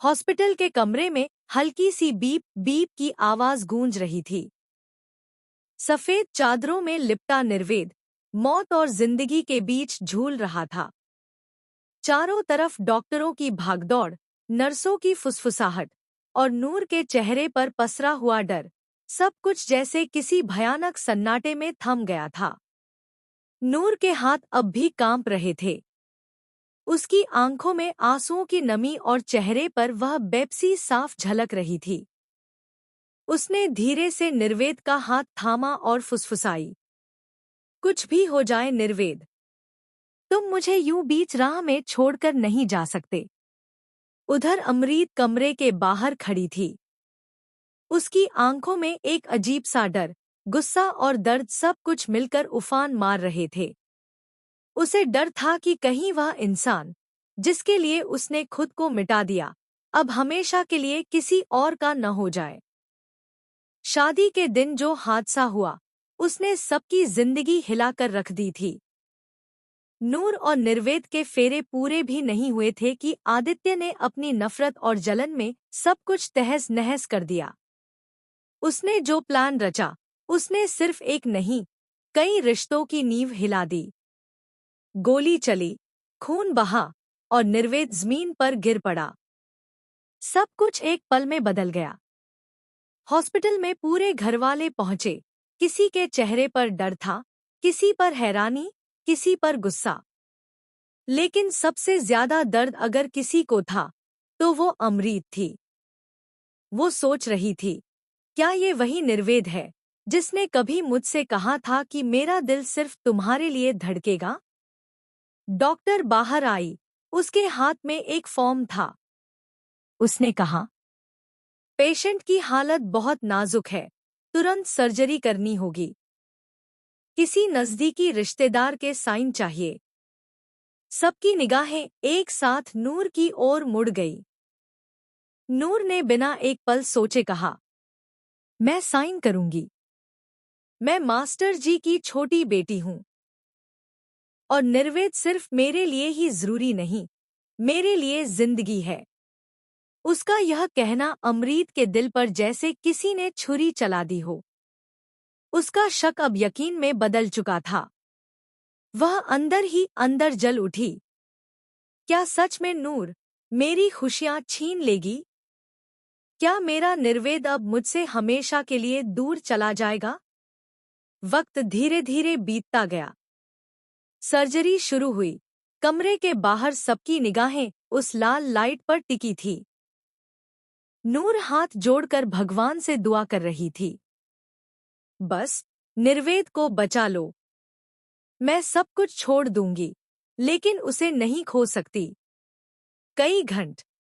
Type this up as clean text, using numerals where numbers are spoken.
Hospital के कमरे में हल्की सी बीप बीप की आवाज गूंज रही थी। सफेद चादरों में लिपटा निर्वेद मौत और जिंदगी के बीच झूल रहा था। चारों तरफ डॉक्टरों की भागदौड़, नर्सों की फुसफुसाहट और नूर के चेहरे पर पसरा हुआ डर, सब कुछ जैसे किसी भयानक सन्नाटे में थम गया था। नूर के हाथ अब भी कांप रहे थे। उसकी आंखों में आंसुओं की नमी और चेहरे पर वह बेबसी साफ झलक रही थी। उसने धीरे से निर्वेद का हाथ थामा और फुसफुसाई, कुछ भी हो जाए निर्वेद, तुम मुझे यूं बीच राह में छोड़कर नहीं जा सकते। उधर अमरीत कमरे के बाहर खड़ी थी। उसकी आंखों में एक अजीब सा डर, गुस्सा और दर्द सब कुछ मिलकर उफान मार रहे थे। उसे डर था कि कहीं वह इंसान, जिसके लिए उसने खुद को मिटा दिया, अब हमेशा के लिए किसी और का न हो जाए। शादी के दिन जो हादसा हुआ, उसने सबकी जिंदगी हिलाकर रख दी थी। नूर और निर्वेद के फेरे पूरे भी नहीं हुए थे कि आदित्य ने अपनी नफरत और जलन में सब कुछ तहस नहस कर दिया। उसने जो प्लान रचा, उसने सिर्फ एक नहीं, कई रिश्तों की नींव हिला दी। गोली चली, खून बहा और निर्वेद जमीन पर गिर पड़ा। सब कुछ एक पल में बदल गया। हॉस्पिटल में पूरे घरवाले पहुंचे। किसी के चेहरे पर डर था, किसी पर हैरानी, किसी पर गुस्सा। लेकिन सबसे ज्यादा दर्द अगर किसी को था, तो वो अमरीत थी। वो सोच रही थी, क्या ये वही निर्वेद है जिसने कभी मुझसे कहा था कि मेरा दिल सिर्फ तुम्हारे लिए धड़केगा? डॉक्टर बाहर आई। उसके हाथ में एक फॉर्म था। उसने कहा, पेशेंट की हालत बहुत नाजुक है, तुरंत सर्जरी करनी होगी। किसी नजदीकी रिश्तेदार के साइन चाहिए। सबकी निगाहें एक साथ नूर की ओर मुड़ गई। नूर ने बिना एक पल सोचे कहा, मैं साइन करूंगी। मैं मास्टर जी की छोटी बेटी हूं। और निर्वेद सिर्फ मेरे लिए ही जरूरी नहीं, मेरे लिए जिंदगी है। उसका यह कहना अमरीत के दिल पर जैसे किसी ने छुरी चला दी हो। उसका शक अब यकीन में बदल चुका था। वह अंदर ही अंदर जल उठी। क्या सच में नूर मेरी खुशियां छीन लेगी? क्या मेरा निर्वेद अब मुझसे हमेशा के लिए दूर चला जाएगा? वक्त धीरे धीरे बीतता गया। सर्जरी शुरू हुई। कमरे के बाहर सबकी निगाहें उस लाल लाइट पर टिकी थी। नूर हाथ जोड़कर भगवान से दुआ कर रही थी, बस निर्वेद को बचा लो। मैं सब कुछ छोड़ दूंगी, लेकिन उसे नहीं खो सकती। कई घंटे